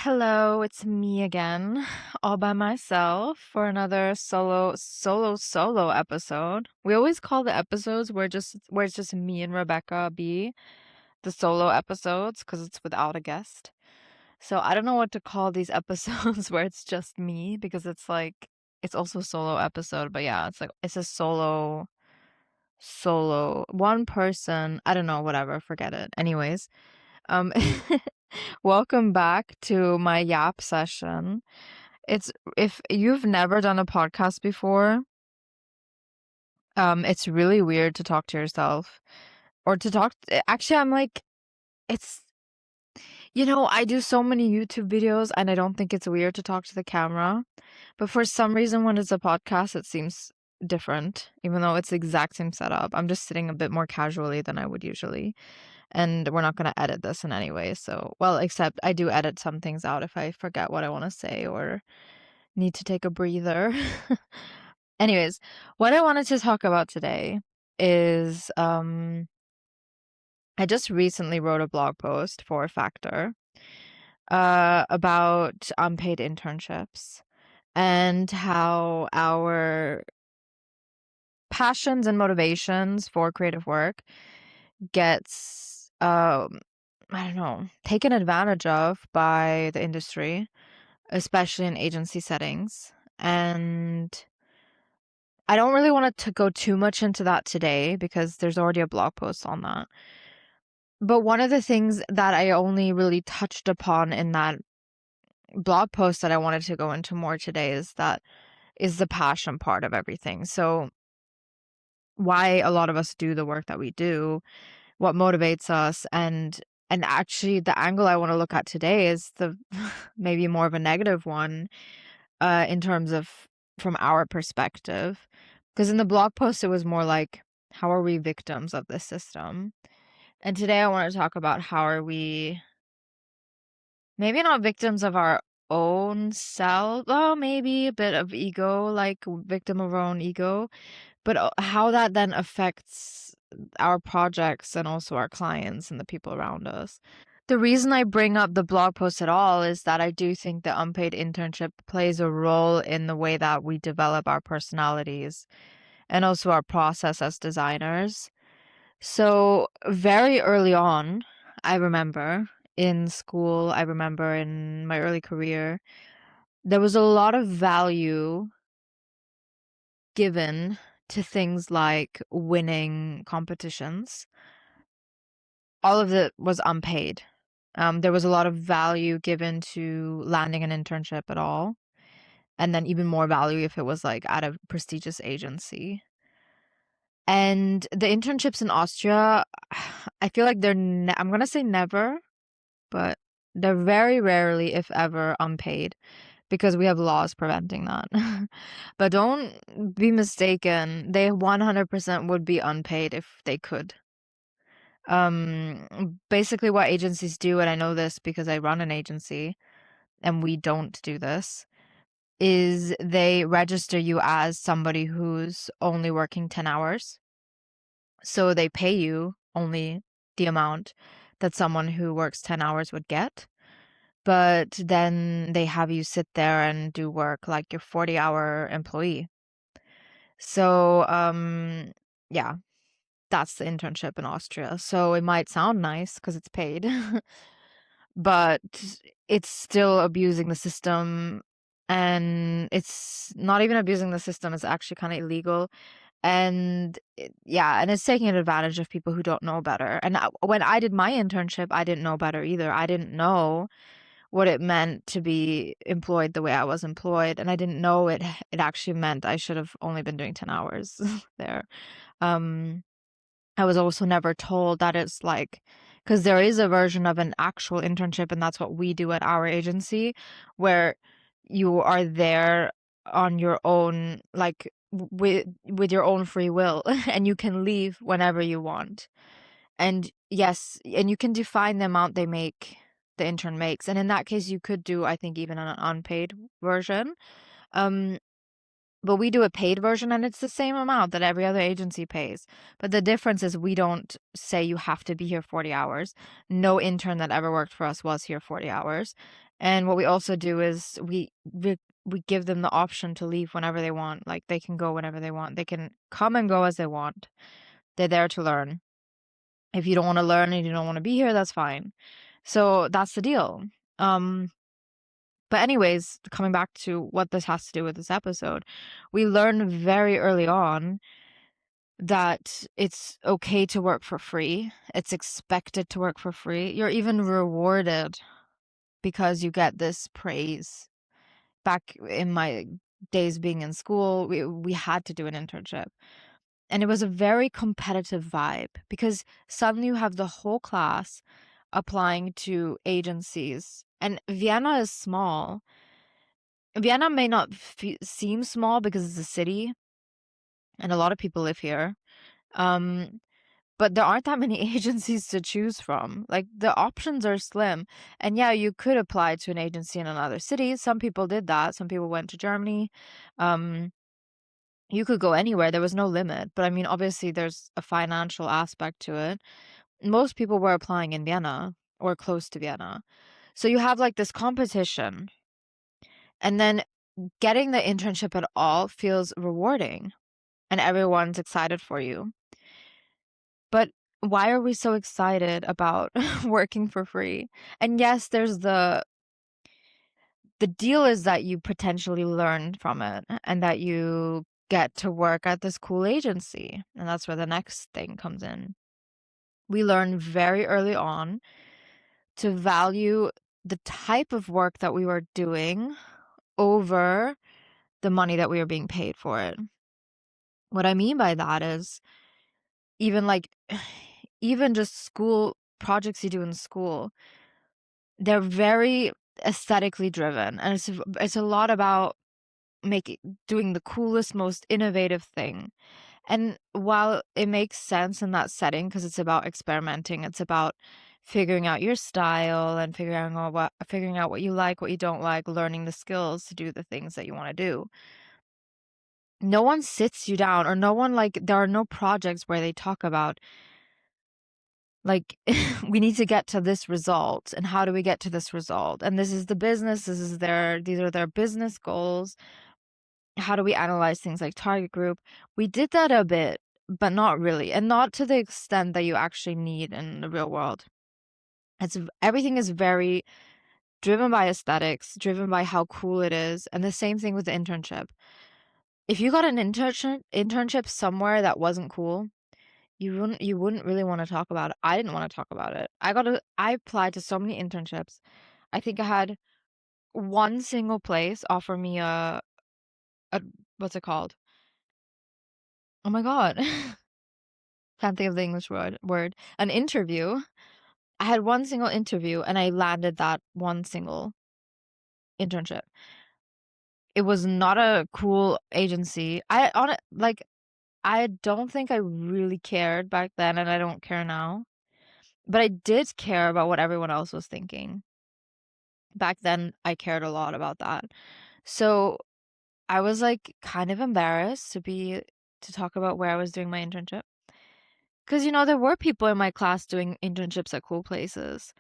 Hello, it's me again, all by myself for another solo episode. We always call the episodes where it's just me and Rebecca B the solo episodes because it's without a guest. So I don't know what to call these episodes where it's just me because it's like it's also a solo episode, but yeah, it's like it's a solo one person. I don't know, whatever, forget it. Anyways, um welcome back to my yap session. It's if you've never done a podcast before, it's really weird to talk to yourself or to talk. Actually, I'm like, it's, I do so many YouTube videos and I don't think it's weird to talk to the camera. But for some reason, when it's a podcast, it seems different, even though it's the exact same setup. I'm just sitting a bit more casually than I would usually. And we're not going to edit this in any way. So, well, except I do edit some things out if I forget what I want to say or need to take a breather. Anyways, what I wanted to talk about today is I just recently wrote a blog post for Factor about unpaid internships and how our passions and motivations for creative work gets I don't know, taken advantage of by the industry, especially in agency settings. And I don't really want to go too much into that today because there's already a blog post on that. But one of the things that I only really touched upon in that blog post that I wanted to go into more today is the passion part of everything. So why a lot of us do the work that we do, what motivates us, and actually the angle I want to look at today is the maybe more of a negative one in terms of from our perspective. Because in the blog post, it was more like, how are we victims of this system? And today I want to talk about how are we maybe not victims of our own self, oh, maybe a bit of ego, like victim of our own ego, but how that then affects our projects and also our clients and the people around us. The reason I bring up the blog post at all is that I do think the unpaid internship plays a role in the way that we develop our personalities and also our process as designers. So, very early on, I remember in school, I remember in my early career, there was a lot of value given to things like winning competitions. All of it was unpaid. There was a lot of value given to landing an internship at all, and then even more value if it was like at a prestigious agency. And the internships in Austria, I feel like I'm gonna say never, but they're very rarely, if ever, unpaid because we have laws preventing that. But don't be mistaken, they 100% would be unpaid if they could. Basically what agencies do, and I know this because I run an agency and we don't do this, is they register you as somebody who's only working 10 hours. So they pay you only the amount that someone who works 10 hours would get. But then they have you sit there and do work like your 40-hour employee. So, yeah, that's the internship in Austria. So it might sound nice because it's paid, but it's still abusing the system. And it's not even abusing the system, it's actually kind of illegal. And yeah, and it's taking advantage of people who don't know better. And when I did my internship, I didn't know better either. I didn't know what it meant to be employed the way I was employed, and I didn't know it actually meant I should have only been doing 10 hours there. Um, I was also never told that it's like, because there is a version of an actual internship, and that's what we do at our agency, where you are there on your own, like with your own free will, and you can leave whenever you want. And yes, and you can define the amount the intern makes. And in that case, you could do, I think, even an unpaid version. Um, But we do a paid version and it's the same amount that every other agency pays. But the difference is we don't say you have to be here 40 hours. No intern that ever worked for us was here 40 hours. And what we also do is we give them the option to leave whenever they want. Like they can go whenever they want. They can come and go as they want. They're there to learn. If you don't want to learn and you don't want to be here, that's fine. So that's the deal. But anyways, coming back to what this has to do with this episode, we learned very early on that it's okay to work for free. It's expected to work for free. You're even rewarded because you get this praise. Back in my days being in school, we had to do an internship. And it was a very competitive vibe because suddenly you have the whole class applying to agencies. And Vienna is small. Vienna may not seem small because it's a city and a lot of people live here. But there aren't that many agencies to choose from. Like the options are slim. And yeah, you could apply to an agency in another city. Some people did that. Some people went to Germany. You could go anywhere. There was no limit. But I mean, obviously there's a financial aspect to it. Most people were applying in Vienna or close to Vienna. So you have like this competition. And then getting the internship at all feels rewarding and everyone's excited for you. But why are we so excited about working for free? And yes, there's the deal is that you potentially learn from it and that you get to work at this cool agency. And that's where the next thing comes in. We learn very early on to value the type of work that we were doing over the money that we were being paid for it. What I mean by that is even like even just school projects you do in school, they're very aesthetically driven, and it's a lot about doing the coolest, most innovative thing. And while it makes sense in that setting because it's about experimenting, it's about figuring out your style and figuring out what you like, what you don't like, learning the skills to do the things that you want to do. No one sits you down, or no one, like, there are no projects where they talk about, like, we need to get to this result, and how do we get to this result? And this is the business, these are their business goals. How do we analyze things like target group? We did that a bit, but not really, and not to the extent that you actually need in the real world. Everything is very driven by aesthetics, driven by how cool it is, and the same thing with the internship. If you got an internship somewhere that wasn't cool, you wouldn't really want to talk about it. I didn't want to talk about it. I applied to so many internships. I think I had one single place offer me a what's it called? Oh my God. Can't think of the English word. An interview. I had one single interview and I landed that one single internship. It was not a cool agency. I don't think I really cared back then, and I don't care now. But I did care about what everyone else was thinking. Back then, I cared a lot about that. So I was like kind of embarrassed to talk about where I was doing my internship. Because, there were people in my class doing internships at cool places.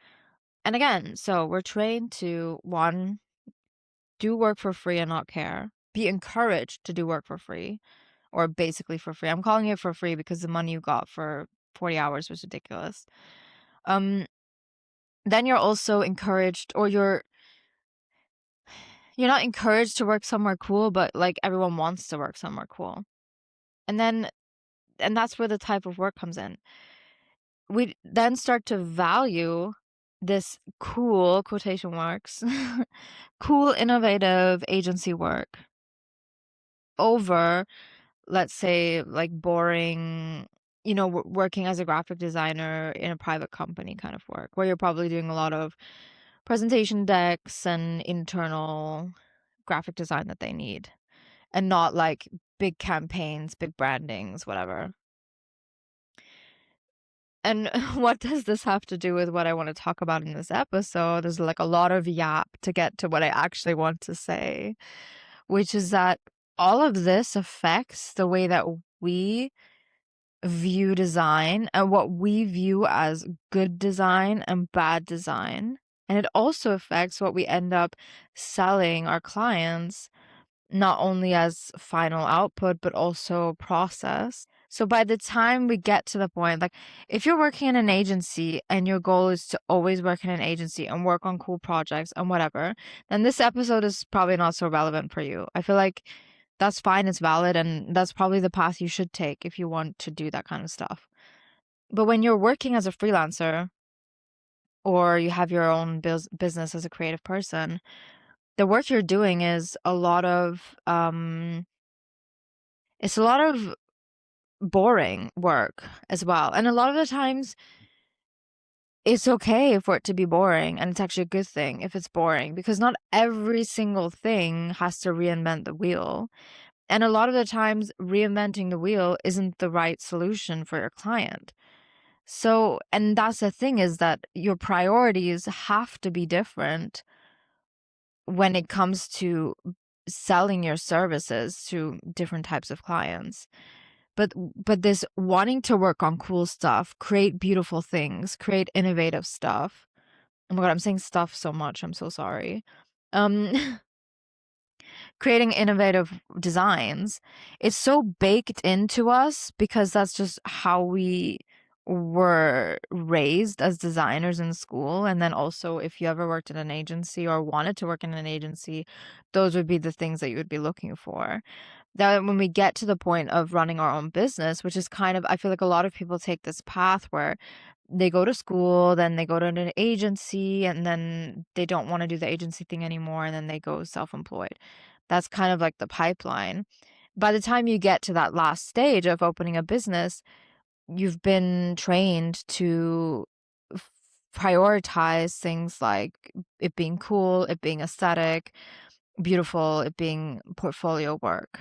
And again, so we're trained to, one, do work for free and not care. Be encouraged to do work for free, or basically for free. I'm calling it for free because the money you got for 40 hours was ridiculous. Then you're also encouraged, or you're not encouraged to work somewhere cool, but like everyone wants to work somewhere cool. And that's where the type of work comes in. We then start to value this cool, quotation marks, cool, innovative agency work over, let's say, like boring, working as a graphic designer in a private company kind of work, where you're probably doing a lot of presentation decks and internal graphic design that they need, and not like big campaigns, big brandings, whatever. And what does this have to do with what I want to talk about in this episode? There's like a lot of yap to get to what I actually want to say, which is that all of this affects the way that we view design and what we view as good design and bad design. And it also affects what we end up selling our clients, not only as final output, but also process. So by the time we get to the point, like if you're working in an agency and your goal is to always work in an agency and work on cool projects and whatever, then this episode is probably not so relevant for you. I feel like that's fine, it's valid, and that's probably the path you should take if you want to do that kind of stuff. But when you're working as a freelancer or you have your own business as a creative person, the work you're doing is a lot of it's a lot of boring work as well. And a lot of the times it's okay for it to be boring, and it's actually a good thing if it's boring, because not every single thing has to reinvent the wheel. And a lot of the times reinventing the wheel isn't the right solution for your client. So, and that's the thing, is that your priorities have to be different when it comes to selling your services to different types of clients. But this wanting to work on cool stuff, create beautiful things, create innovative stuff. Oh my God, I'm saying stuff so much. I'm so sorry. Um, creating innovative designs, it's so baked into us because that's just how we were raised as designers in school. And then also, if you ever worked in an agency or wanted to work in an agency, those would be the things that you would be looking for. That when we get to the point of running our own business, which is kind of, I feel like a lot of people take this path where they go to school, then they go to an agency, and then they don't want to do the agency thing anymore, and then they go self-employed. That's kind of like the pipeline. By the time you get to that last stage of opening a business, you've been trained to f- prioritize things like it being cool, it being aesthetic, beautiful, it being portfolio work.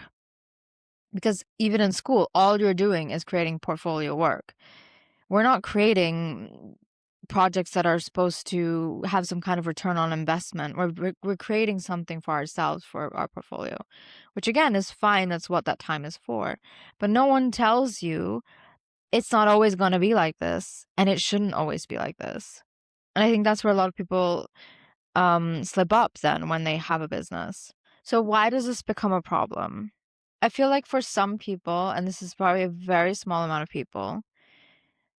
Because even in school, all you're doing is creating portfolio work. We're not creating projects that are supposed to have some kind of return on investment. We're creating something for ourselves, for our portfolio, which again is fine. That's what that time is for. But no one tells you it's not always going to be like this, and it shouldn't always be like this. And I think that's where a lot of people slip up then when they have a business. So why does this become a problem? I feel like for some people, and this is probably a very small amount of people,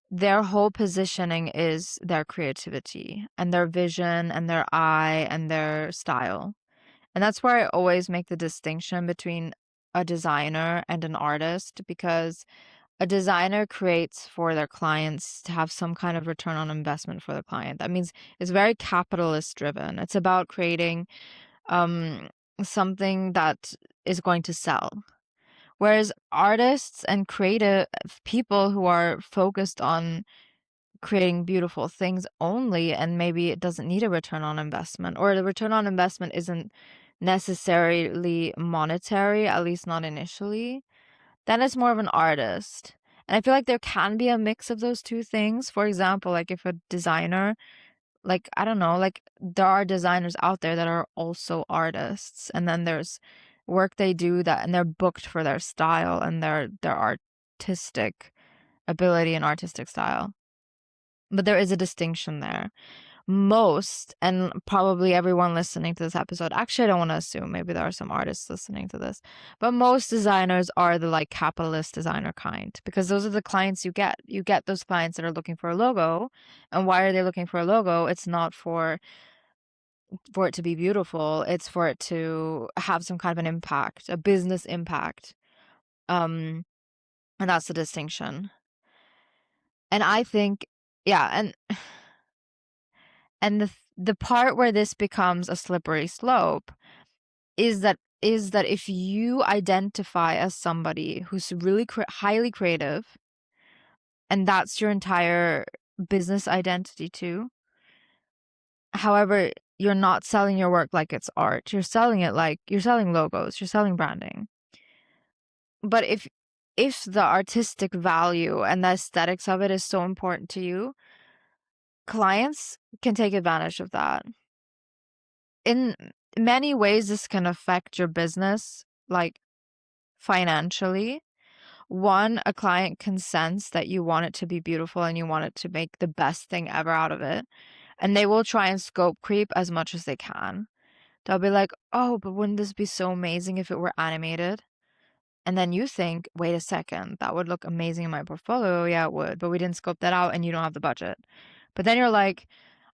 their whole positioning is their creativity and their vision and their eye and their style. And that's where I always make the distinction between a designer and an artist, because a designer creates for their clients to have some kind of return on investment for the client. That means it's very capitalist driven. It's about creating um, something that is going to sell. Whereas artists and creative people who are focused on creating beautiful things only, and maybe it doesn't need a return on investment, or the return on investment isn't necessarily monetary, at least not initially, then it's more of an artist. And I feel like there can be a mix of those two things. For example, like if a designer, like, I don't know, like there are designers out there that are also artists, and then there's work they do that, and they're booked for their style and their artistic ability and artistic style. But there is a distinction there. Most, and probably everyone listening to this episode, actually, I don't want to assume, maybe there are some artists listening to this, but most designers are the like capitalist designer kind, because those are the clients you get. You get those clients that are looking for a logo. And why are they looking for a logo? It's not for it to be beautiful. It's for it to have some kind of an impact, a business impact. Um, and that's the distinction. And I think, yeah, and the part where this becomes a slippery slope is that if you identify as somebody who's really highly creative, and that's your entire business identity too, however, you're not selling your work like it's art. You're selling it like you're selling logos, you're selling branding. But if the artistic value and the aesthetics of it is so important to you, clients can take advantage of that. In many ways, this can affect your business. Like, financially. One, a client can sense that you want it to be beautiful and you want it to make the best thing ever out of it. And they will try and scope creep as much as they can. They'll be like, oh, but wouldn't this be so amazing if it were animated? And then you think, wait a second, that would look amazing in my portfolio. Yeah, it would. But we didn't scope that out and you don't have the budget. But then you're like,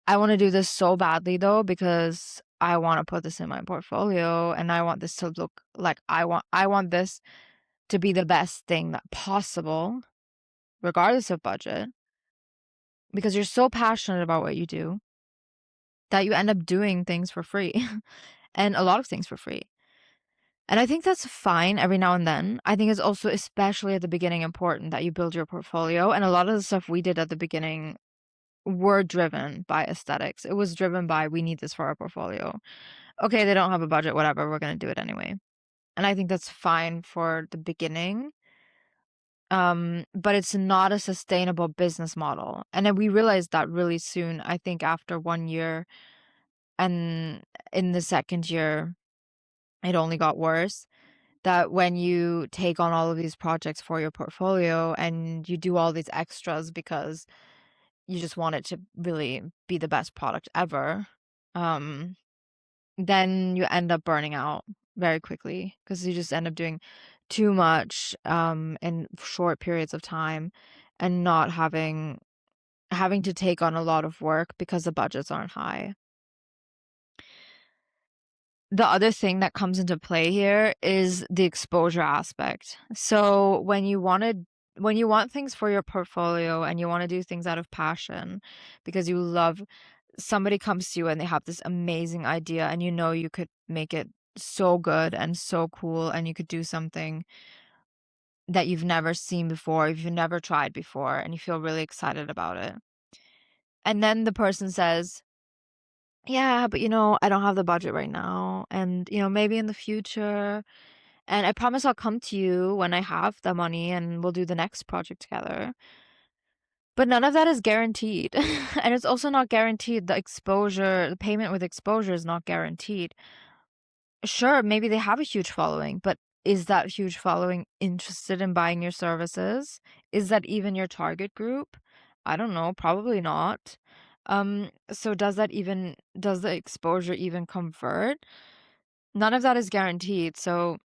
I want to do this so badly though, because I want to put this in my portfolio and I want this to look like I want this to be the best thing that possible, regardless of budget, because you're so passionate about what you do that you end up doing things for free and a lot of things for free. And I think that's fine every now and then. I think it's also, especially at the beginning, important that you build your portfolio. And a lot of the stuff we did at the beginning were driven by aesthetics. It was driven by, we need this for our portfolio. Okay, they don't have a budget, whatever, we're going to do it anyway. And I think that's fine for the beginning. But it's not a sustainable business model. And then we realized that really soon, I think after 1 year, and in the second year, it only got worse. That when you take on all of these projects for your portfolio and you do all these extras because you just want it to really be the best product ever, um, then you end up burning out very quickly because you just end up doing too much in short periods of time and not having to take on a lot of work because the budgets aren't high. The other thing that comes into play here is the exposure aspect. So when you want things for your portfolio and you want to do things out of passion because you love, somebody comes to you and they have this amazing idea and you know you could make it so good and so cool and you could do something that you've never seen before, if you've never tried before, and you feel really excited about it. And then the person says, yeah, but I don't have the budget right now. And, maybe in the future. And I promise I'll come to you when I have the money and we'll do the next project together. But none of that is guaranteed. And it's also not guaranteed. The payment with exposure is not guaranteed. Sure, maybe they have a huge following, but is that huge following interested in buying your services? Is that even your target group? I don't know, probably not. So does the exposure even convert? None of that is guaranteed. So,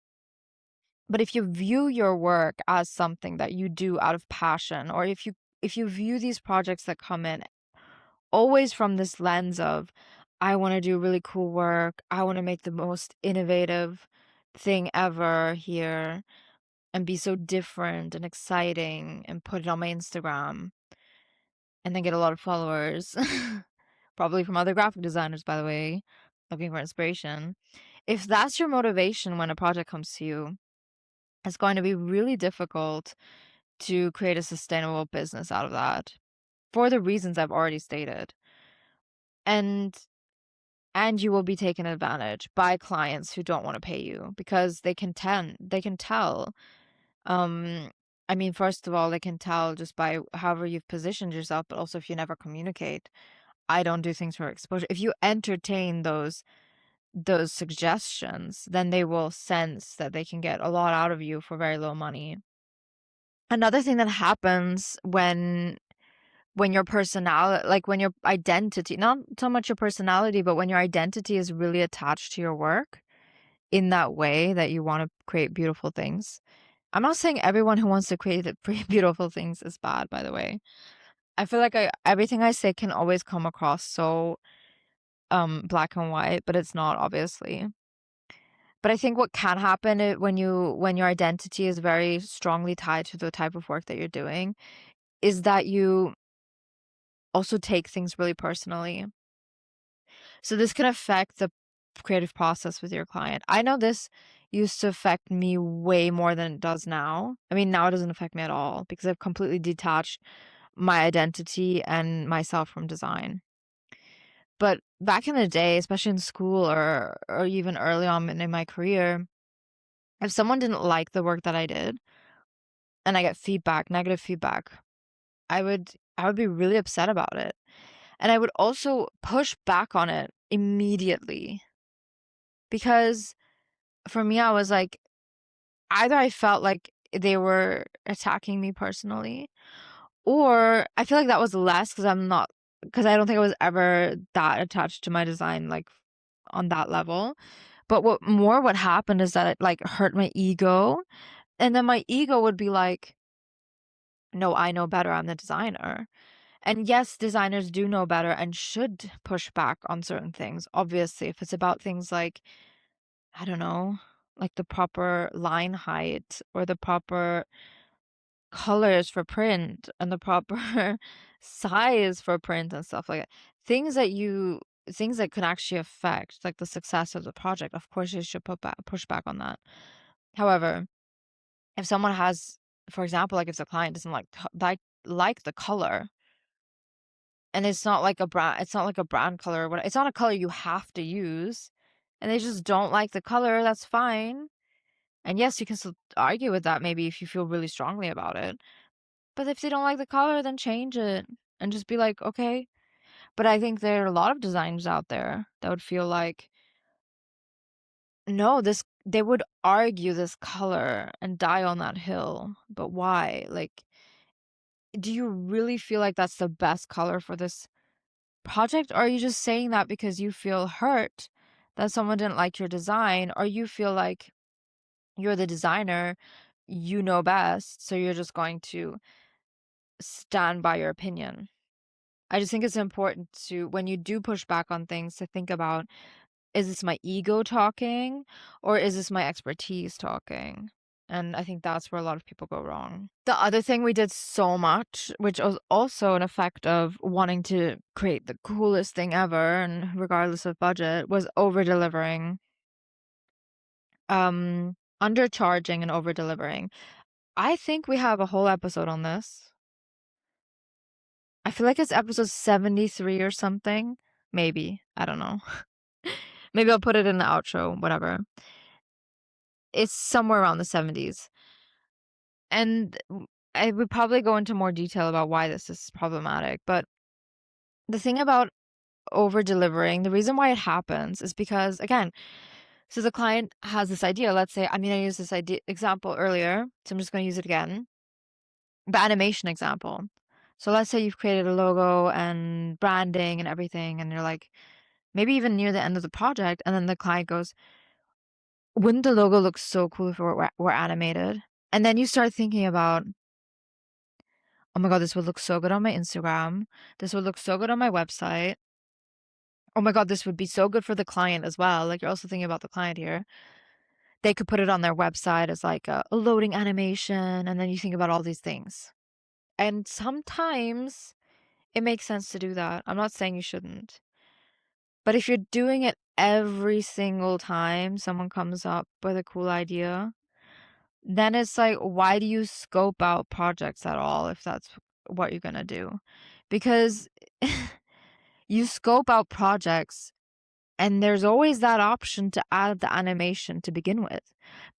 but if you view your work as something that you do out of passion, or if you view these projects that come in always from this lens of, I want to do really cool work, I want to make the most innovative thing ever here and be so different and exciting and put it on my Instagram and then get a lot of followers, probably from other graphic designers, by the way, looking for inspiration. If that's your motivation when a project comes to you, it's going to be really difficult to create a sustainable business out of that for the reasons I've already stated. And you will be taken advantage by clients who don't want to pay you because they can tell. Um, I mean, first of all, they can tell just by however you've positioned yourself, but also if you never communicate. I don't do things for exposure. If you entertain those suggestions, then they will sense that they can get a lot out of you for very little money. Another thing that happens when your personality, like when your identity, not so much your personality, but when your identity is really attached to your work in that way that you want to create beautiful things. I'm not saying everyone who wants to create beautiful things is bad, by the way. I feel like everything I say can always come across so black and white, but it's not, obviously. But I think what can happen when your identity is very strongly tied to the type of work that you're doing is that you also take things really personally. So this can affect the creative process with your client. I know this used to affect me way more than it does now. I mean, now it doesn't affect me at all because I've completely detached my identity and myself from design. But back in the day, especially in school or even early on in my career, if someone didn't like the work that I did and I get feedback, negative feedback, I would be really upset about it. And I would also push back on it immediately because for me, I was like, either I felt like they were attacking me personally, or I feel like that was less because I don't think I was ever that attached to my design, like on that level. But what happened is that it like hurt my ego. And then my ego would be like, no, I know better. I'm the designer. And yes, designers do know better and should push back on certain things. Obviously, if it's about things like, I don't know, like the proper line height or the proper colors for print and the proper size for print and stuff like that. Things that you things that could actually affect like the success of the project. Of course, you should push back on that. However, if someone has, for example, like if the client doesn't like the color, and it's not like a brand color or what, it's not a color you have to use, and they just don't like the color, that's fine. And yes, you can still argue with that maybe if you feel really strongly about it. But if they don't like the color, then change it and just be like, okay. But I think there are a lot of designers out there that would feel like, no, they would argue this color and die on that hill. But why? Like, do you really feel like that's the best color for this project? Or are you just saying that because you feel hurt that someone didn't like your design, or you feel like you're the designer, you know best, so you're just going to stand by your opinion? I just think it's important to, when you do push back on things, to think about, is this my ego talking or is this my expertise talking? And I think that's where a lot of people go wrong. The other thing we did so much, which was also an effect of wanting to create the coolest thing ever and regardless of budget, was over delivering. Undercharging and over delivering. I think we have a whole episode on this. I feel like it's episode 73 or something. Maybe. I don't know. Maybe I'll put it in the outro, whatever. It's somewhere around the 70s. And I would probably go into more detail about why this is problematic. But the thing about over delivering, the reason why it happens is because, again, so the client has this idea. Let's say, I used this idea example earlier, so I'm just going to use it again. The animation example. So let's say you've created a logo and branding and everything, and you're like, maybe even near the end of the project, and then the client goes, wouldn't the logo look so cool if it were animated? And then you start thinking about, oh my God, this would look so good on my Instagram. This would look so good on my website. Oh my God, this would be so good for the client as well. Like, you're also thinking about the client here. They could put it on their website as like a loading animation. And then you think about all these things. And sometimes it makes sense to do that. I'm not saying you shouldn't. But if you're doing it every single time someone comes up with a cool idea, then it's like, why do you scope out projects at all if that's what you're gonna do? Because you scope out projects and there's always that option to add the animation to begin with.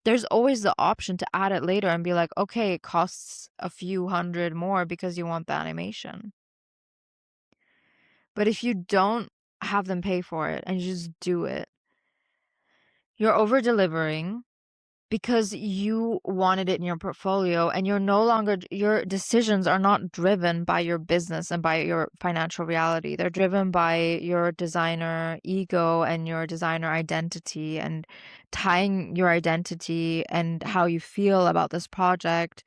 There's always the option to add it later and be like, okay, it costs a few hundred more because you want the animation. But if you don't have them pay for it and you just do it, you're over delivering because you wanted it in your portfolio, and you're no longer, your decisions are not driven by your business and by your financial reality. They're driven by your designer ego and your designer identity, and tying your identity and how you feel about this project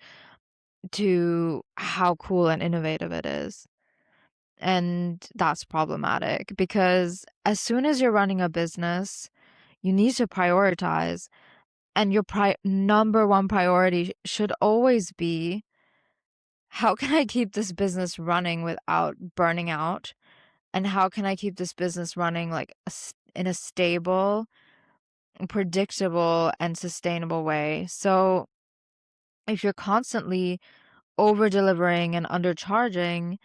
to how cool and innovative it is. And that's problematic because as soon as you're running a business, you need to prioritize. And your number one priority should always be, how can I keep this business running without burning out? And how can I keep this business running like in a stable, predictable, and sustainable way? So if you're constantly over delivering and undercharging,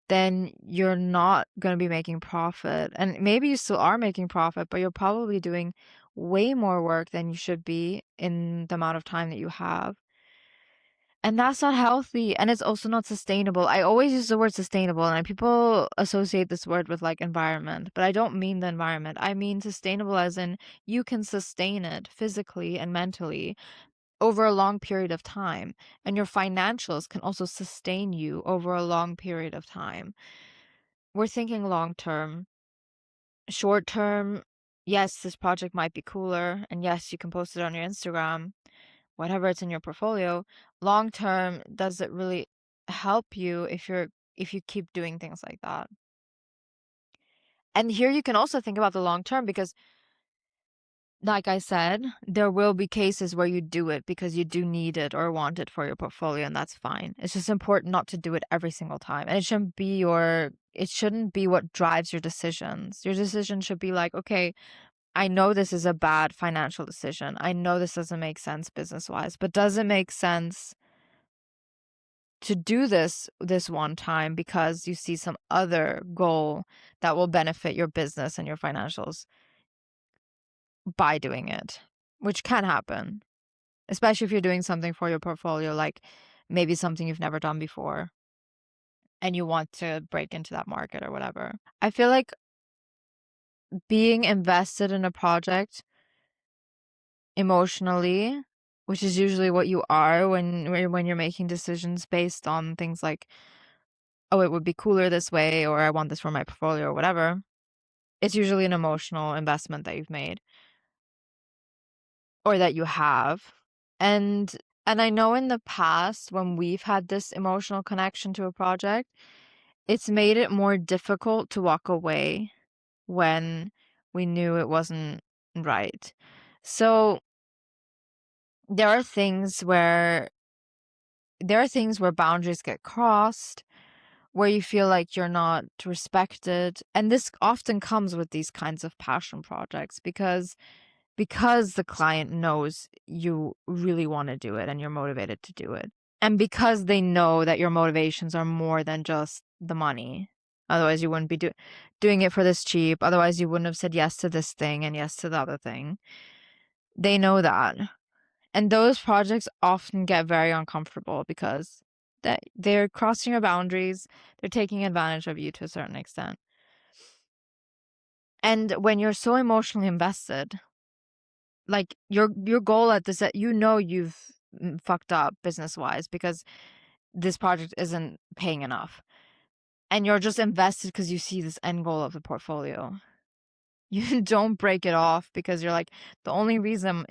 then you're not going to be making profit. And maybe you still are making profit, but you're probably doing way more work than you should be in the amount of time that you have. And that's not healthy. And it's also not sustainable. I always use the word sustainable, and people associate this word with like environment, but I don't mean the environment. I mean sustainable as in you can sustain it physically and mentally. over a long period of time, and your financials can also sustain you over a long period of time. We're thinking long term. Short term, yes, this project might be cooler, and yes, you can post it on your Instagram, whatever it's in your portfolio. Long term, does it really help you if you keep doing things like that? And here you can also think about the long term because, like I said, there will be cases where you do it because you do need it or want it for your portfolio, and that's fine. It's just important not to do it every single time. And it shouldn't be what drives your decisions. Your decision should be like, okay, I know this is a bad financial decision. I know this doesn't make sense business-wise, but does it make sense to do this one time because you see some other goal that will benefit your business and your financials by doing it, which can happen, especially if you're doing something for your portfolio, like maybe something you've never done before and you want to break into that market or whatever. I feel like being invested in a project emotionally, which is usually what you are when you're making decisions based on things like, oh, it would be cooler this way, or I want this for my portfolio or whatever. It's usually an emotional investment that you've made or that you have. And I know in the past when we've had this emotional connection to a project, it's made it more difficult to walk away when we knew it wasn't right. So there are things where boundaries get crossed, where you feel like you're not respected. And this often comes with these kinds of passion projects because the client knows you really want to do it and you're motivated to do it. And because they know that your motivations are more than just the money. Otherwise, you wouldn't be doing it for this cheap. Otherwise, you wouldn't have said yes to this thing and yes to the other thing. They know that. And those projects often get very uncomfortable because they're crossing your boundaries. They're taking advantage of you to a certain extent. And when you're so emotionally invested, like your goal at this, you know you've fucked up business-wise because this project isn't paying enough. And you're just invested because you see this end goal of the portfolio. You don't break it off because you're like, the only reason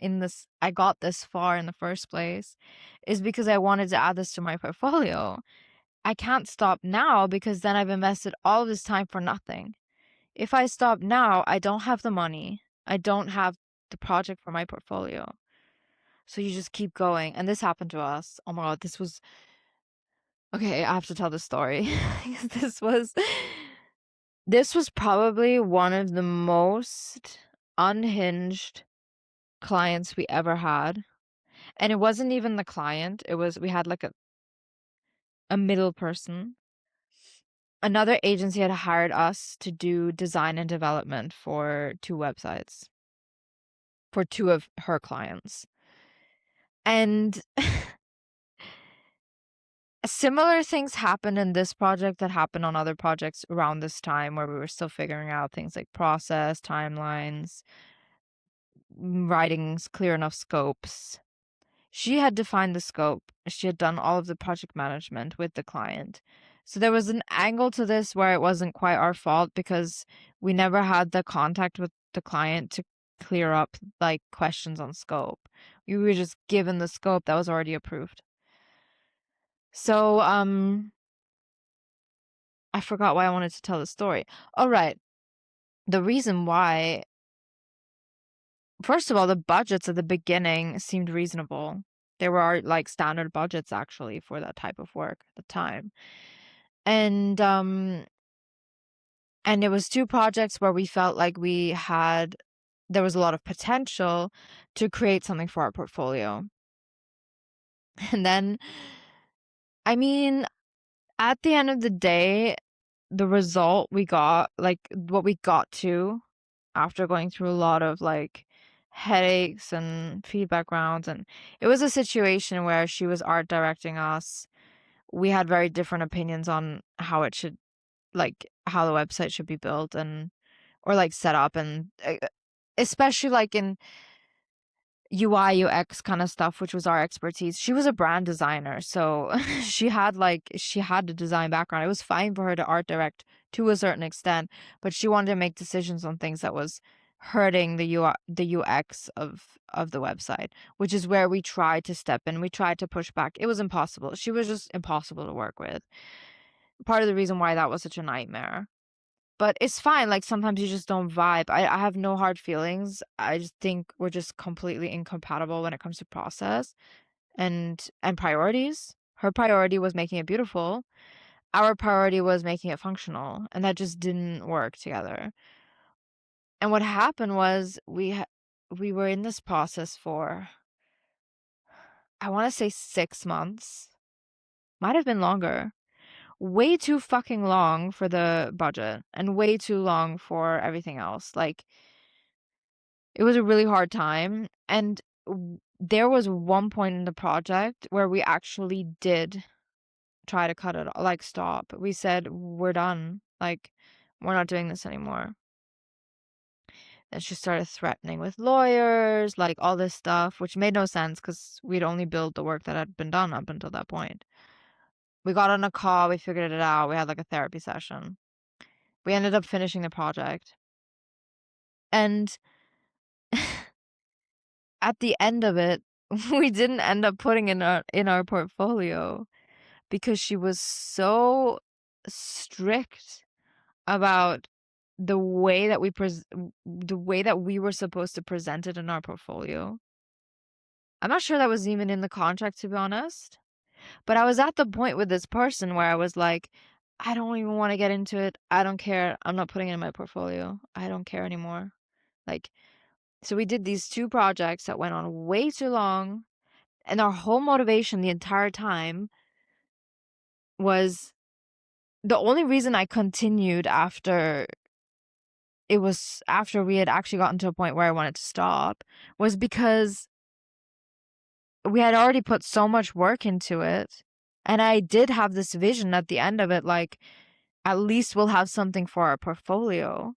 I got this far in the first place is because I wanted to add this to my portfolio. I can't stop now because then I've invested all of this time for nothing. If I stop now, I don't have the money. I don't have the project for my portfolio. So you just keep going. And this happened to us. Oh my God, okay, I have to tell the story. This was probably one of the most unhinged clients we ever had. And it wasn't even the client. We had like a middle person. Another agency had hired us to do design and development for 2 websites for 2 of her clients. And similar things happened in this project that happened on other projects around this time where we were still figuring out things like process, timelines, writing clear enough scopes. She had defined the scope. She had done all of the project management with the client. So there was an angle to this where it wasn't quite our fault because we never had the contact with the client to clear up like questions on scope. We were just given the scope that was already approved. So I forgot why I wanted to tell the story. All right. The reason why, first of all, the budgets at the beginning seemed reasonable. They were like standard budgets actually for that type of work at the time. And it was 2 projects where we felt like there was a lot of potential to create something for our portfolio. And then, I mean, at the end of the day, the result we got, like what we got to after going through a lot of like headaches and feedback rounds, and it was a situation where she was art directing us. We had very different opinions on how it should, like how the website should be built and or like set up, and especially like UI UX kind of stuff, which was our expertise. She was a brand designer, so she had a design background. It was fine for her to art direct to a certain extent, but she wanted to make decisions on things that was hurting the UX of the website, which is where we tried to step in. We tried to push back. It was impossible. She was just impossible to work with. Part of the reason why that was such a nightmare. But it's fine, like, sometimes you just don't vibe. I have no hard feelings. I just think we're just completely incompatible when it comes to process and priorities. Her priority was making it beautiful. Our priority was making it functional, and that just didn't work together. And what happened was we were in this process for, I wanna say 6 months. Might have been longer. Way too fucking long for the budget and way too long for everything else. Like, it was a really hard time, and there was one point in the project where we actually did try to cut it, like, stop. We said, "We're done. Like, we're not doing this anymore." And she started threatening with lawyers, like, all this stuff, which made no sense because we'd only billed the work that had been done up until that point. We got on a call, we figured it out, we had, like, a therapy session. We ended up finishing the project. And at the end of it, we didn't end up putting in our portfolio because she was so strict about the way that the way that we were supposed to present it in our portfolio. I'm not sure that was even in the contract, to be honest. But I was at the point with this person where I was like, I don't even want to get into it. I don't care. I'm not putting it in my portfolio. I don't care anymore. Like, so we did these 2 projects that went on way too long, and our whole motivation the entire time was, the only reason I continued after we had actually gotten to a point where I wanted to stop, was because we had already put so much work into it, and I did have this vision at the end of it, like, at least we'll have something for our portfolio.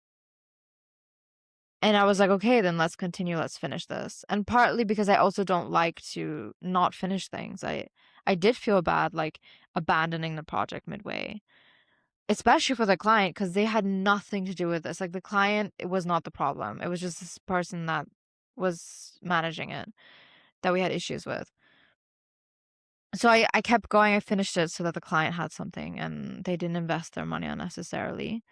And I was like, "Okay, then let's continue, let's finish this." And partly because I also don't like to not finish things. I did feel bad, like, abandoning the project midway, especially for the client, because they had nothing to do with this. Like, the client, it was not the problem. It was just this person that was managing it that we had issues with. So I kept going. I finished it so that the client had something and they didn't invest their money unnecessarily.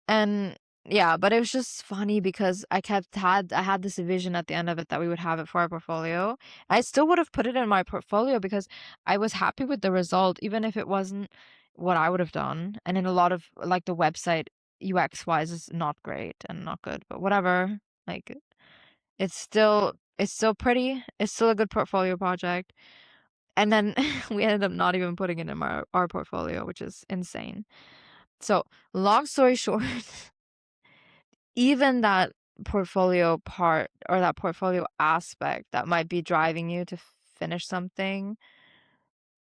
And yeah, but it was just funny because I had this vision at the end of it that we would have it for our portfolio. I still would have put it in my portfolio because I was happy with the result, even if it wasn't what I would have done. And in a lot of, like, the website UX wise is not great and not good, but whatever. Like, it's still pretty. It's still a good portfolio project. And then we ended up not even putting it in our portfolio, which is insane. So, long story short, even that portfolio part or that portfolio aspect that might be driving you to finish something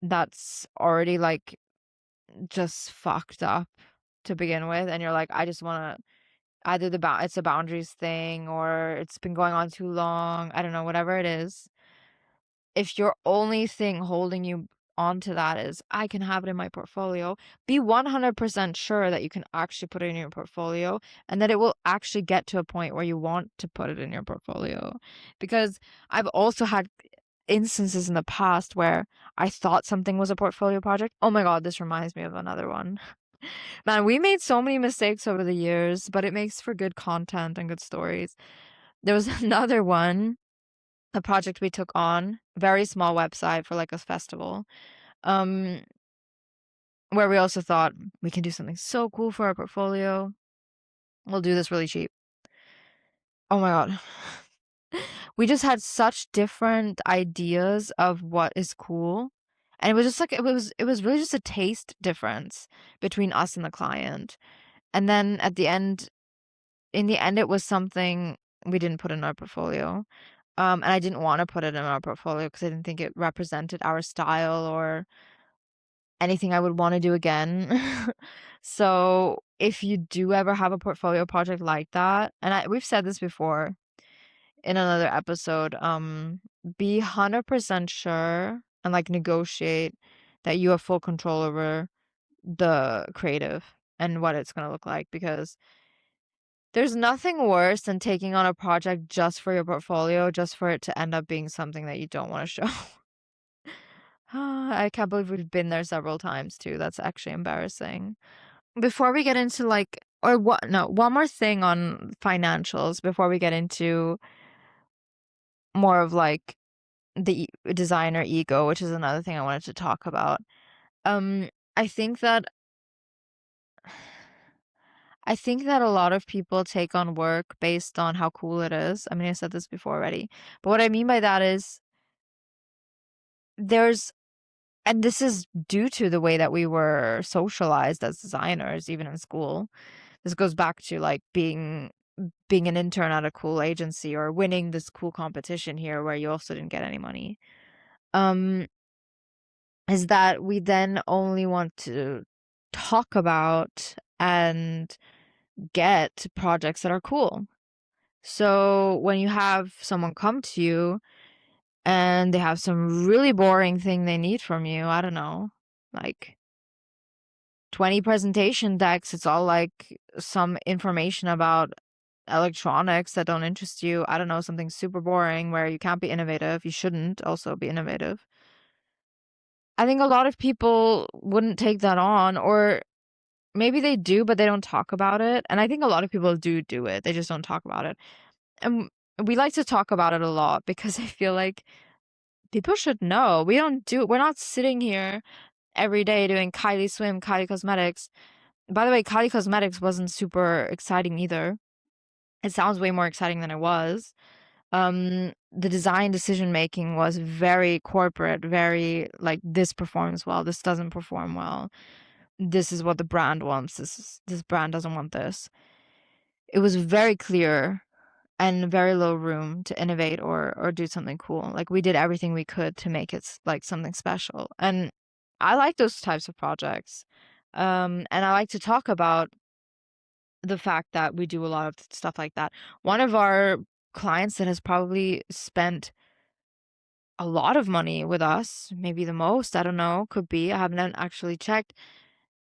that's already, like, just fucked up to begin with, and you're like, I just want to, either it's a boundaries thing or it's been going on too long, I don't know, whatever it is. If your only thing holding you onto that is, I can have it in my portfolio, be 100% sure that you can actually put it in your portfolio and that it will actually get to a point where you want to put it in your portfolio. Because I've also had instances in the past where I thought something was a portfolio project. Oh my God, this reminds me of another one. Man, we made so many mistakes over the years, but it makes for good content and good stories. There was another one, a project we took on, very small website for, like, a festival, um, where we also thought we can do something so cool for our portfolio. We'll do this really cheap. Oh my God. We just had such different ideas of what is cool. And it was just like, it was really just a taste difference between us and the client. And then in the end, it was something we didn't put in our portfolio. And I didn't want to put it in our portfolio because I didn't think it represented our style or anything I would want to do again. So if you do ever have a portfolio project like that, and we've said this before, in another episode, be 100% sure and like negotiate that you have full control over the creative and what it's going to look like, because there's nothing worse than taking on a project just for your portfolio, just for it to end up being something that you don't want to show. I can't believe we've been there several times too. That's actually embarrassing. Before we get into like, or what, no, one more thing on financials before we get into more of like the designer ego, which is another thing I wanted to talk about. Um, I think that I think that a lot of people take on work based on how cool it is. I mean, I said this before already, but what I mean by that is there's, and this is due to the way that we were socialized as designers, even in school. This goes back to like being an intern at a cool agency or winning this cool competition here where you also didn't get any money. Um, is that we then only want to talk about and get projects that are cool. So when you have someone come to you and they have some really boring thing they need from you, I don't know, like 20 presentation decks, it's all like some information about electronics that don't interest you. I don't know, something super boring where you can't be innovative. You shouldn't also be innovative. I think a lot of people wouldn't take that on, or maybe they do, but they don't talk about it. And I think a lot of people do it. They just don't talk about it. And we like to talk about it a lot because I feel like people should know. We don't do it. We're not sitting here every day doing Kylie Swim, Kylie Cosmetics. By the way, Kylie Cosmetics wasn't super exciting either. It sounds way more exciting than it was. The design decision making was very corporate, very like this performs well, this doesn't perform well. This is what the brand wants. This brand doesn't want this. It was very clear and very little room to innovate or do something cool. Like we did everything we could to make it like something special. And I like those types of projects. And I like to talk about the fact that we do a lot of stuff like that. One of our clients that has probably spent a lot of money with us, maybe the most, I don't know, could be. I haven't actually checked.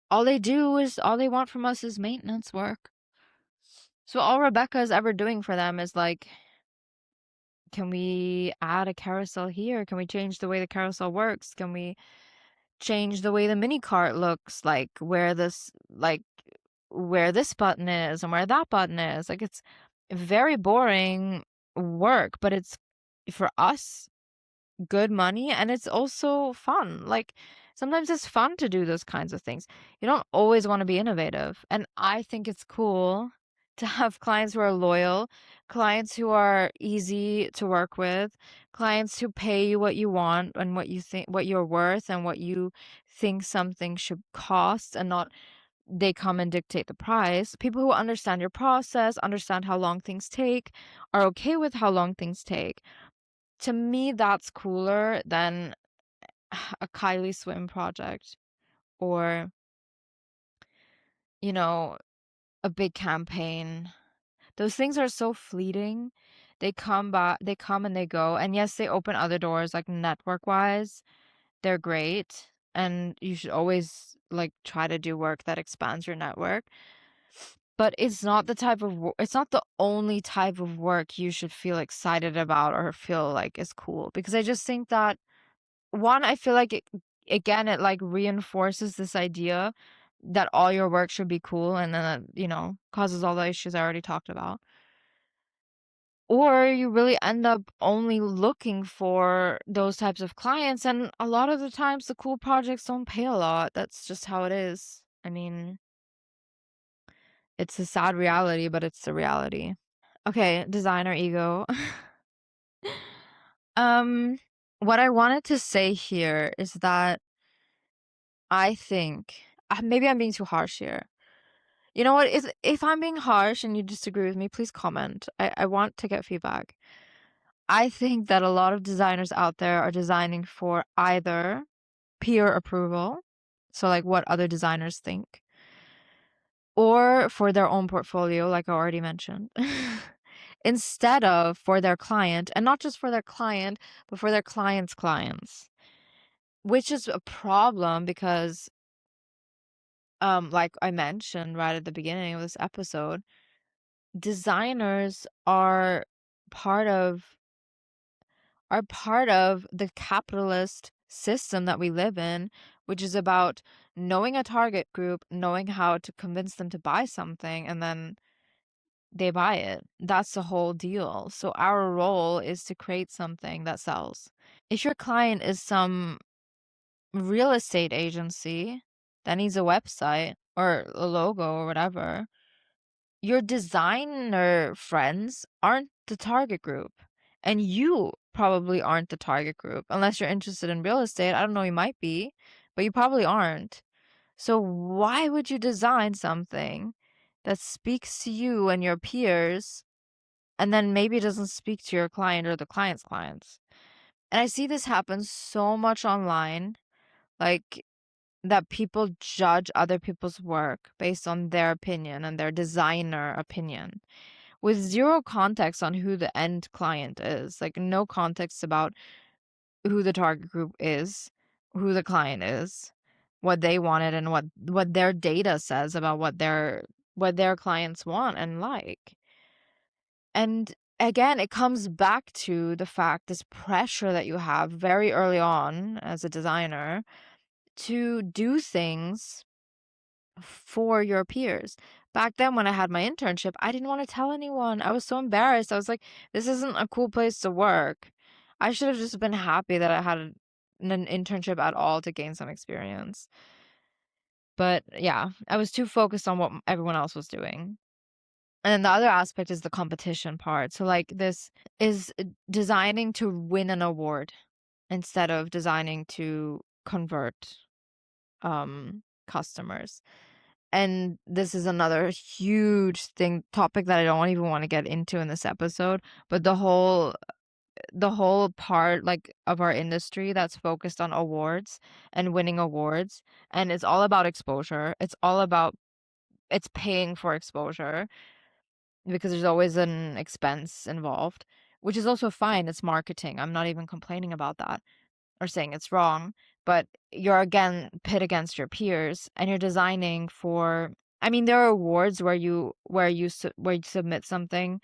All they want from us is maintenance work. So all Rebecca is ever doing for them is like, can we add a carousel here? Can we change the way the carousel works? Can we change the way the mini cart looks? Where this button is and where that button is. Like it's very boring work, but it's for us good money, and it's also fun. Like sometimes it's fun to do those kinds of things. You don't always want to be innovative. And I think it's cool to have clients who are loyal, clients who are easy to work with, clients who pay you what you want and what you think, what you're worth and what you think something should cost, and not they come and dictate the price. People who understand your process, understand how long things take, are okay with how long things take. To me, that's cooler than a Kylie Swim project or, you know, a big campaign. Those things are so fleeting. They come and they go. And yes, they open other doors, like network wise. They're great. And you should always like try to do work that expands your network. But it's not the type of it's not the only type of work you should feel excited about or feel like is cool. Because I just think that one, I feel like it like reinforces this idea that all your work should be cool, and then that, causes all the issues I already talked about. Or you really end up only looking for those types of clients, and a lot of the times the cool projects don't pay a lot. That's just how it is. I mean, it's a sad reality, but it's the reality. Okay, designer ego. Um, what I wanted to say here is that I think maybe I'm being too harsh here. You know what? If I'm being harsh and you disagree with me, please comment. I want to get feedback. I think that a lot of designers out there are designing for either peer approval, so like what other designers think, or for their own portfolio, like I already mentioned. instead of for their client, and not just for their client, but for their client's clients, which is a problem because, like I mentioned right at the beginning of this episode, designers part of are part of the capitalist system that we live in, which is about knowing a target group, knowing how to convince them to buy something, and then they buy it. That's the whole deal. So our role is to create something that sells. If your client is some real estate agency that needs a website or a logo or whatever, your designer friends aren't the target group. And you probably aren't the target group unless you're interested in real estate. I don't know, you might be, but you probably aren't. So why would you design something that speaks to you and your peers and then maybe it doesn't speak to your client or the client's clients? And I see this happen so much online, like that people judge other people's work based on their opinion and their designer opinion with zero context on who the end client is. Like, no context about who the target group is, who the client is, what they wanted, and what their data says about what their clients want and like. And again, it comes back to the fact, this pressure that you have very early on as a designer to do things for your peers. Back then when I had my internship, I didn't want to tell anyone. I was so embarrassed. I was like, this isn't a cool place to work. I should have just been happy that I had an internship at all to gain some experience. But yeah, I was too focused on what everyone else was doing. And then the other aspect is the competition part. So like this is designing to win an award instead of designing to convert customers. And this is another huge topic that I don't even want to get into in this episode, but the whole part like of our industry that's focused on awards and winning awards, and it's all about exposure. It's paying for exposure because there's always an expense involved, which is also fine. It's marketing. I'm not even complaining about that or saying it's wrong, but you're again pit against your peers and you're designing for, I mean, there are awards where you submit something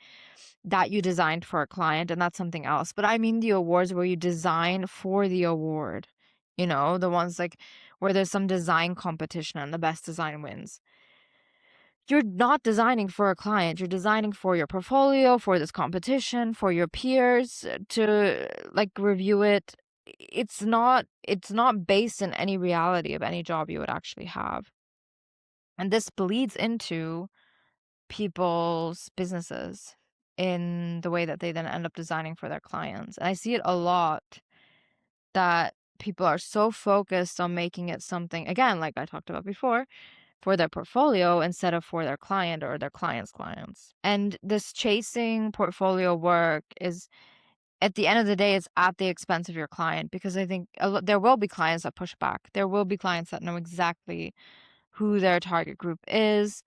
that you designed for a client and that's something else. But I mean the awards where you design for the award. The ones like where there's some design competition and the best design wins. You're not designing for a client. You're designing for your portfolio, for this competition, for your peers to like review it. It's not based in any reality of any job you would actually have. And this bleeds into people's businesses in the way that they then end up designing for their clients. And I see it a lot that people are so focused on making it something, again, like I talked about before, for their portfolio instead of for their client or their client's clients. And this chasing portfolio work is, at the end of the day, it's at the expense of your client, because I think there will be clients that push back. There will be clients that know exactly who their target group is,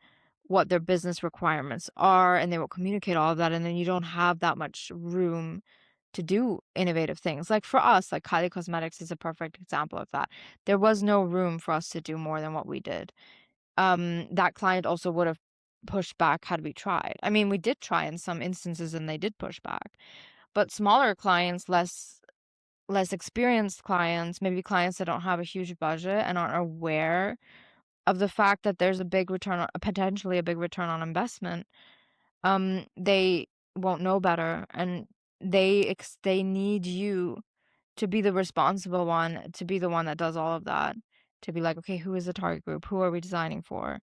what their business requirements are, and they will communicate all of that. And then you don't have that much room to do innovative things. Like for us, like Kylie Cosmetics is a perfect example of that. There was no room for us to do more than what we did. That client also would have pushed back had we tried. I mean, we did try in some instances and they did push back. But smaller clients, less experienced clients, maybe clients that don't have a huge budget and aren't aware of the fact that there's potentially a big return on investment, they won't know better, and they need you to be the responsible one, to be the one that does all of that, to be like, okay, who is the target group? Who are we designing for?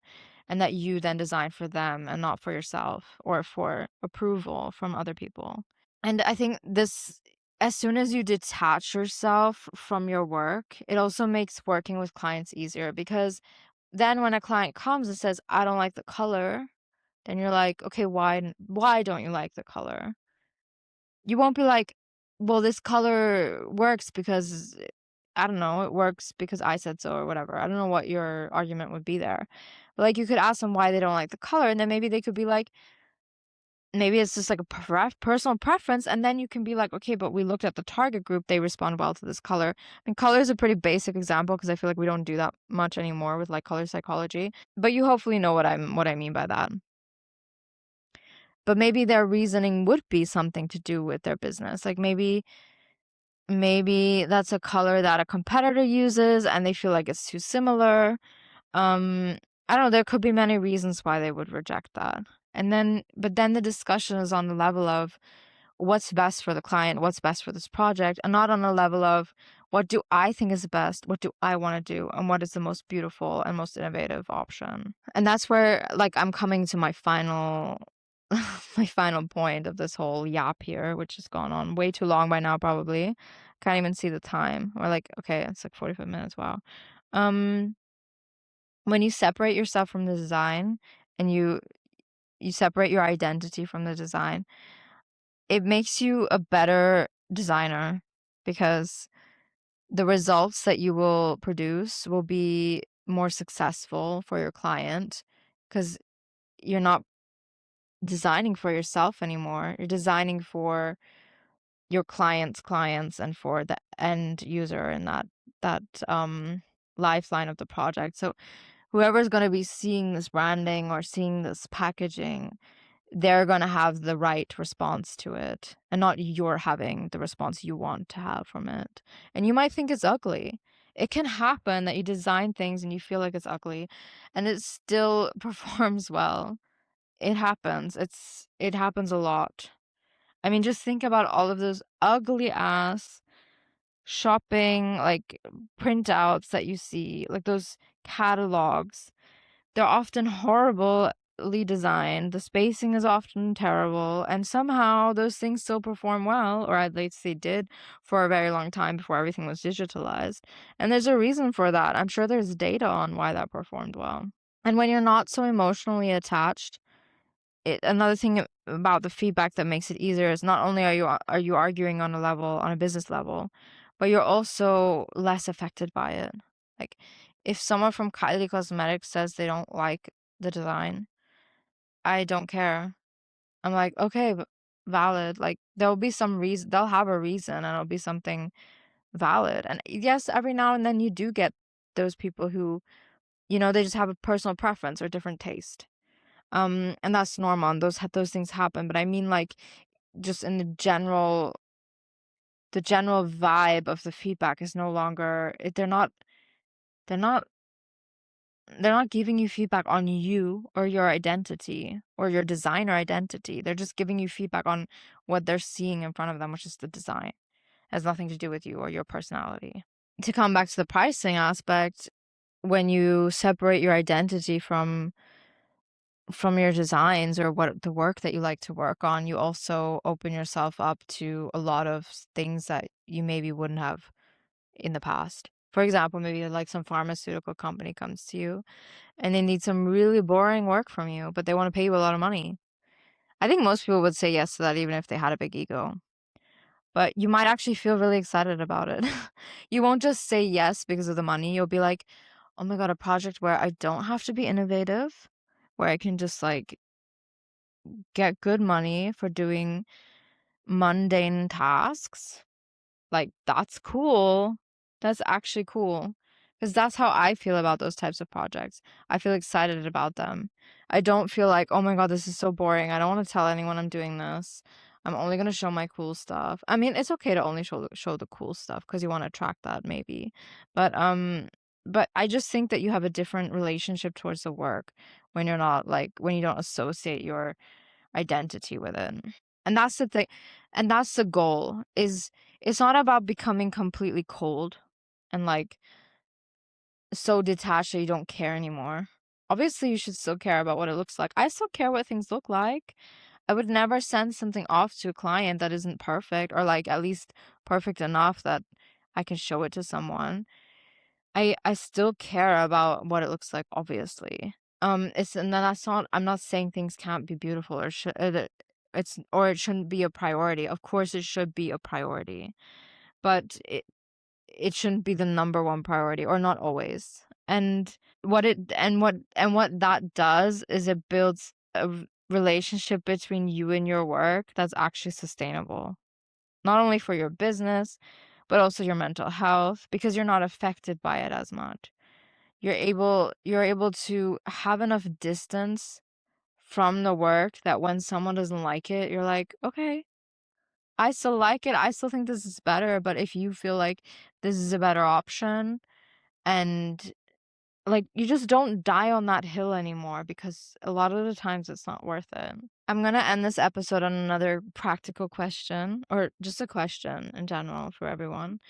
And that you then design for them and not for yourself or for approval from other people. And I think this, as soon as you detach yourself from your work, it also makes working with clients easier, because then when a client comes and says, I don't like the color, then you're like, okay, why don't you like the color? You won't be like, well, this color works because, I don't know, it works because I said so or whatever. I don't know what your argument would be there. But like, you could ask them why they don't like the color, and then maybe they could be like, maybe it's just like a personal preference, and then you can be like, okay, but we looked at the target group, they respond well to this color. And color is a pretty basic example because I feel like we don't do that much anymore with like color psychology. But you hopefully know what I mean by that. But maybe their reasoning would be something to do with their business. Like maybe that's a color that a competitor uses and they feel like it's too similar. Um, I don't know, there could be many reasons why they would reject that. But then the discussion is on the level of what's best for the client, what's best for this project, and not on the level of what do I think is best, what do I want to do, and what is the most beautiful and most innovative option. And that's where like I'm coming to my final my final point of this whole yap here, which has gone on way too long by now probably. Can't even see the time. Or like, okay, it's like 45 minutes. Wow. Um when you separate yourself from the design and you separate your identity from the design, it makes you a better designer because the results that you will produce will be more successful for your client because you're not designing for yourself anymore. You're designing for your client's clients and for the end user in that lifeline of the project. So whoever's going to be seeing this branding or seeing this packaging, they're going to have the right response to it and not you're having the response you want to have from it. And you might think it's ugly. It can happen that you design things and you feel like it's ugly and it still performs well. It happens. It happens a lot. I mean, just think about all of those ugly ass shopping like printouts that you see, like those catalogs. They're often horribly designed. The spacing is often terrible, and somehow those things still perform well, or at least they did for a very long time before everything was digitalized. And there's a reason for that. I'm sure there's data on why that performed well. And when you're not so emotionally attached, another thing about the feedback that makes it easier is not only are you arguing on a business level, but you're also less affected by it. Like if someone from Kylie Cosmetics says they don't like the design, I don't care. I'm like, okay, valid. Like there'll be some reason, they'll have a reason, and it'll be something valid. And yes, every now and then you do get those people who, they just have a personal preference or different taste. And that's normal, and those things happen, but I mean, like, just in the general vibe of the feedback is no longer they're not they're not giving you feedback on you or your identity or your designer identity. They're just giving you feedback on what they're seeing in front of them, which is the design. It has nothing to do with you or your personality. To come back to the pricing aspect, when you separate your identity from your designs or what the work that you like to work on, you also open yourself up to a lot of things that you maybe wouldn't have in the past. For example, maybe like some pharmaceutical company comes to you and they need some really boring work from you, but they want to pay you a lot of money. I think most people would say yes to that even if they had a big ego. But you might actually feel really excited about it. You won't just say yes because of the money. You'll be like, oh my God, a project where I don't have to be innovative, where I can just like get good money for doing mundane tasks. Like, that's cool. That's actually cool. Because that's how I feel about those types of projects. I feel excited about them. I don't feel like, oh my God, this is so boring. I don't want to tell anyone I'm doing this. I'm only going to show my cool stuff. I mean, it's okay to only show the cool stuff because you want to attract that maybe. But I just think that you have a different relationship towards the work when you're not like when you don't associate your identity with it. And that's the thing. And that's the goal is it's not about becoming completely cold and like so detached that you don't care anymore. Obviously, you should still care about what it looks like. I still care what things look like. I would never send something off to a client that isn't perfect or like at least perfect enough that I can show it to someone. I still care about what it looks like, obviously. It's and then that's not I'm not saying things can't be beautiful or should it's or it shouldn't be a priority. Of course it should be a priority, but it shouldn't be the number one priority or not always. And what that does is it builds relationship between you and your work that's actually sustainable. Not only for your business, but also your mental health because you're not affected by it as much. You're able to have enough distance from the work that when someone doesn't like it, you're like, "Okay, I still like it. I still think this is better, but if you feel like this is a better option," and like, you just don't die on that hill anymore because a lot of the times it's not worth it. I'm gonna end this episode on another practical question, or just a question in general for everyone.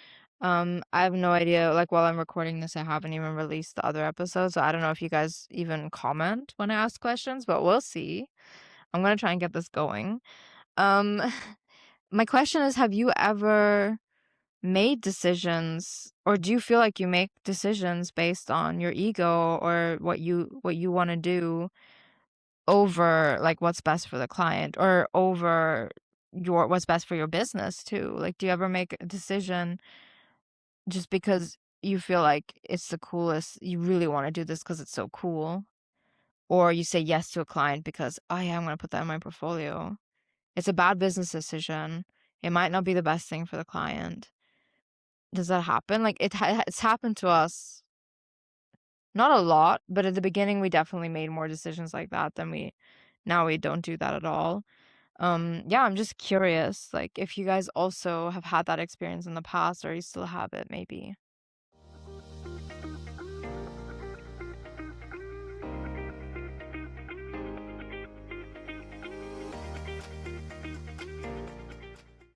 I have no idea, like, while I'm recording this, I haven't even released the other episode, so I don't know if you guys even comment when I ask questions, but we'll see. I'm gonna try and get this going. Um, my question is, have you ever made decisions, or do you feel like you make decisions based on your ego or what you want to do over like what's best for the client, or over your what's best for your business too? Like, do you ever make a decision just because you feel like it's the coolest, you really want to do this because it's so cool, or you say yes to a client because, oh yeah, I'm going to put that in my portfolio? It's a bad business decision. It might not be the best thing for the client. Does that happen? Like, it's happened to us. Not a lot, but at the beginning, we definitely made more decisions like that than we now we don't do that at all. Yeah, I'm just curious, like, if you guys also have had that experience in the past or you still have it maybe.